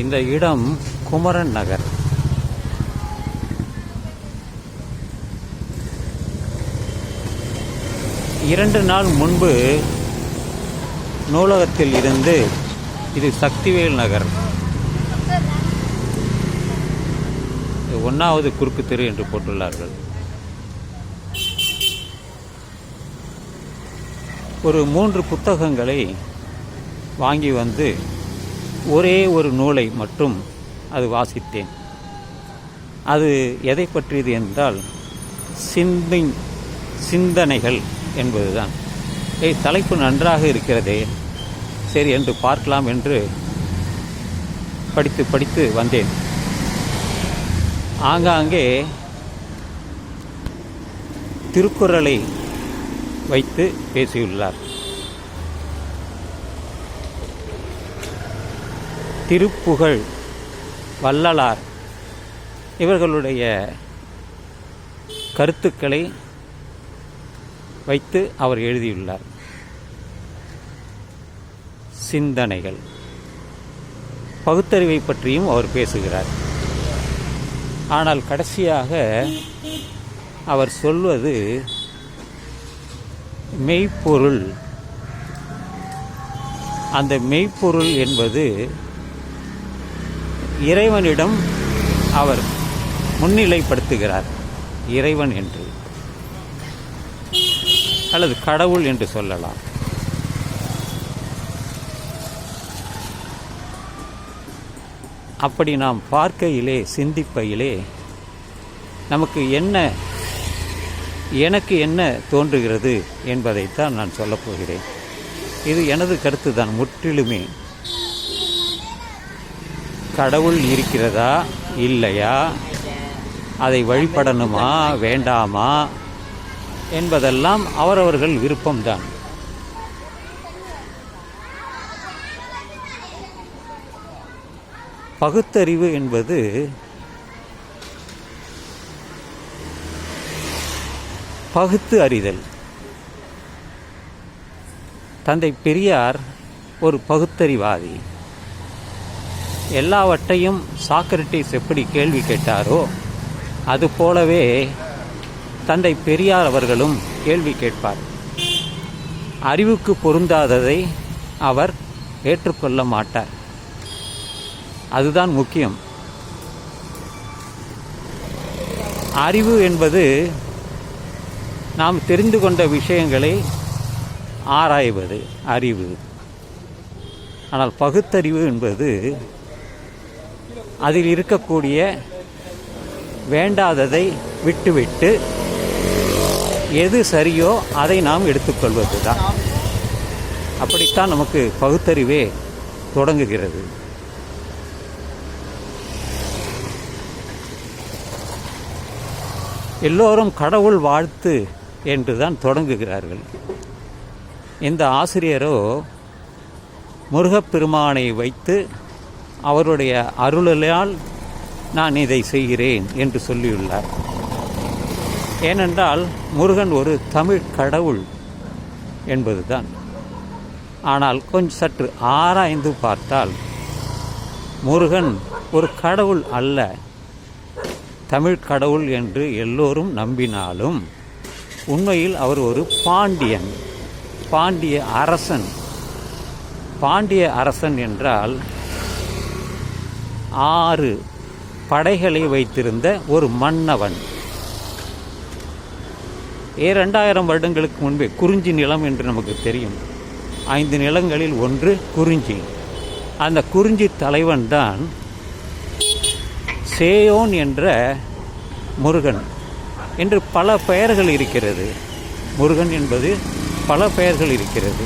இந்த இடம் குமரன் நகர். இரண்டு நாள் முன்பு நூலகத்தில் இருந்து இது சக்திவேல் நகர், 1வது குறுக்கு தெரு என்று போட்டுள்ளார்கள். ஒரு 3 புத்தகங்களை வாங்கி வந்து ஒரே ஒரு நூலை மட்டும் அது வாசித்தேன். அது எதை பற்றியது என்றால் சிந்தனைகள் என்பதுதான். தலைப்பு நன்றாக இருக்கிறதே, சரி என்று பார்க்கலாம் என்று படித்து வந்தேன். ஆங்காங்கே திருக்குறளை வைத்து பேசியுள்ளார். திருப்புகழ், வள்ளலார் இவர்களுடைய கருத்துக்களை வைத்து அவர் எழுதியுள்ளார். சிந்தனைகள், பகுத்தறிவை பற்றியும் அவர் பேசுகிறார். ஆனால் கடைசியாக அவர் சொல்வது மெய்ப்பொருள். அந்த மெய்ப்பொருள் என்பது இறைவனிடம் அவர் முன்னிலைப்படுத்துகிறார். இறைவன் என்று அல்லது கடவுள் என்று சொல்லலாம். அப்படி நாம் பார்க்கையிலே, சிந்திப்பையிலே நமக்கு எனக்கு என்ன தோன்றுகிறது என்பதைத்தான் நான் சொல்லப் போகிறேன். இது எனது கருத்து தான் முற்றிலுமே. கடவுள் இருக்கிறதா இல்லையா, அதை வழிபடணுமா வேண்டாமா என்பதெல்லாம் அவரவர்கள் விருப்பம்தான். பகுத்தறிவு என்பது பகுத்து அறிதல். தந்தை பெரியார் ஒரு பகுத்தறிவாதி. எல்லாவற்றையும் சாக்ரட்டிஸ் எப்படி கேள்வி கேட்டாரோ அதுபோலவே தந்தை பெரியார் அவர்களும் கேள்வி கேட்பார். அறிவுக்கு பொருந்தாததை அவர் ஏற்றுக்கொள்ள மாட்டார். அதுதான் முக்கியம். அறிவு என்பது நாம் தெரிந்து கொண்ட விஷயங்களை ஆராய்வது அறிவு. ஆனால் பகுத்தறிவு என்பது அதில் இருக்கக்கூடிய வேண்டாததை விட்டுவிட்டு எது சரியோ அதை நாம் எடுத்துக்கொள்வது தான். அப்படித்தான் நமக்கு பகுத்தறிவே தொடங்குகிறது. எல்லோரும் கடவுள் வாழ்த்து என்றுதான் தொடங்குகிறார்கள். இந்த ஆசிரியரோ முருகப்பெருமானை வைத்து அவருடைய அருளால் நான் இதை செய்கிறேன் என்று சொல்லியுள்ளார். ஏனென்றால் முருகன் ஒரு தமிழ் கடவுள் என்பதுதான். ஆனால் கொஞ்சம் சற்று ஆராய்ந்து பார்த்தால் முருகன் ஒரு கடவுள் அல்ல. தமிழ் கடவுள் என்று எல்லோரும் நம்பினாலும் உண்மையில் அவர் ஒரு பாண்டிய அரசன். பாண்டிய அரசன் என்றால் 6 படைகளை வைத்திருந்த ஒரு மன்னவன். 2000 வருடங்களுக்கு முன்பே குறிஞ்சி நிலம் என்று நமக்கு தெரியும். 5 நிலங்களில் ஒன்று குறிஞ்சி. அந்த குறிஞ்சி தலைவன் தான் சேயோன் என்ற முருகன் என்று பல பெயர்கள் இருக்கிறது. முருகன் என்பது பல பெயர்கள் இருக்கிறது.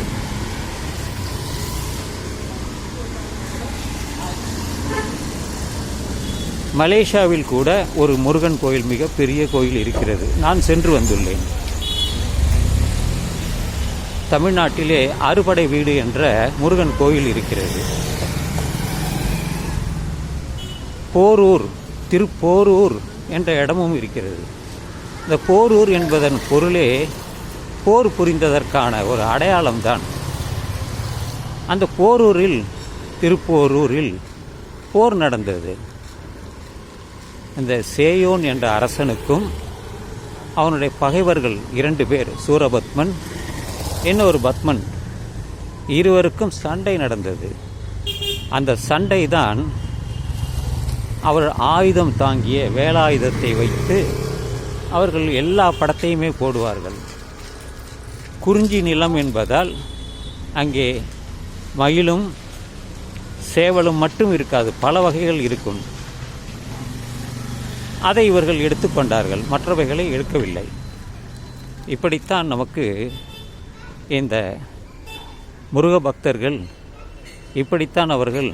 மலேசியாவில் கூட ஒரு முருகன் கோயில், மிக பெரிய கோயில் இருக்கிறது. நான் சென்று வந்துள்ளேன். தமிழ்நாட்டிலே அறுபடை வீடு என்ற முருகன் கோயில் இருக்கிறது. போரூர், திருப்போரூர் என்ற இடமும் இருக்கிறது. இந்த போரூர் என்பதன் பொருளே போர் புரிந்ததற்கான ஒரு அடையாளம்தான். அந்த போரூரில், திருப்போரூரில் போர் நடந்தது. இந்த சேயோன் என்ற அரசனுக்கும் அவனுடைய பகைவர்கள் 2 பேர், சூரபத்மன், இன்னொரு பத்மன், இருவருக்கும் சண்டை நடந்தது. அந்த சண்டை தான் அவர் ஆயுதம் தாங்கிய வேலாயுதத்தை வைத்து அவர்கள் எல்லா படத்தையுமே போடுவார்கள். குறிஞ்சி நிலம் என்பதால் அங்கே மயிலும் சேவலும் மட்டும் இருக்காது, பல வகைகள் இருக்கும். அதை இவர்கள் எடுத்துக்கொண்டார்கள், மற்றவைகளை எடுக்கவில்லை. இப்படித்தான் நமக்கு இந்த முருக பக்தர்கள், இப்படித்தான் அவர்கள்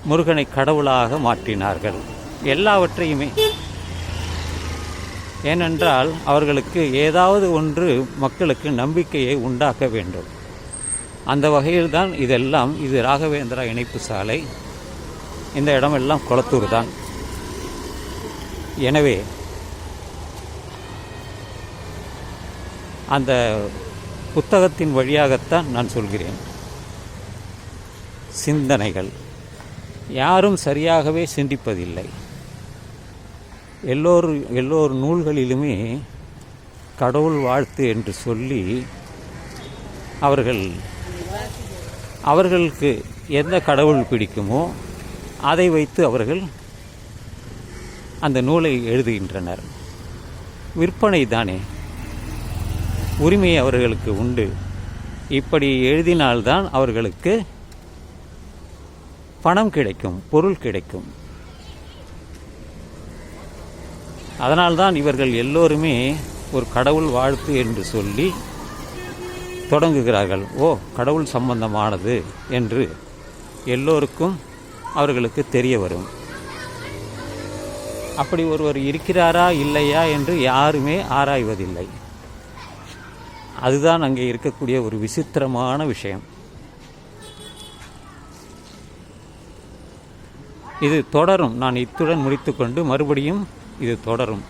முருகனை கடவுளாக மாற்றினார்கள் எல்லாவற்றையுமே. ஏனென்றால் அவர்களுக்கு ஏதாவது ஒன்று மக்களுக்கு நம்பிக்கையை உண்டாக்க வேண்டும். அந்த வகையில்தான் இதெல்லாம். இது ராகவேந்திரா இணைப்பு சாலை, இந்த இடமெல்லாம் கொளத்தூர் தான். எனவே அந்த புத்தகத்தின் வழியாகத்தான் நான் சொல்கிறேன். சிந்தனைகள் யாரும் சரியாகவே சிந்திப்பதில்லை. எல்லோரு நூல்களிலுமே கடவுள் வாழ்த்து என்று சொல்லி அவர்களுக்கு எந்த கடவுள் பிடிக்குமோ அதை வைத்து அவர்கள் அந்த நூலை எழுதுகின்றனர். விற்பனை தானே, உரிமை அவர்களுக்கு உண்டு. இப்படி எழுதினால்தான் அவர்களுக்கு பணம் கிடைக்கும், பொருள் கிடைக்கும். அதனால்தான் இவர்கள் எல்லோருமே ஒரு கடவுள் வாழ்த்து என்று சொல்லி தொடங்குகிறார்கள். ஓ, கடவுள் சம்பந்தமானது என்று எல்லோருக்கும் அவர்களுக்கு தெரிய வரும். அப்படி ஒருவர் இருக்கிறாரா இல்லையா என்று யாருமே ஆராய்வதில்லை. அதுதான் அங்கே இருக்கக்கூடிய ஒரு விசித்திரமான விஷயம். இது தொடரும். நான் இத்துடன் முடித்துக்கொண்டு மறுபடியும் இது தொடரும்.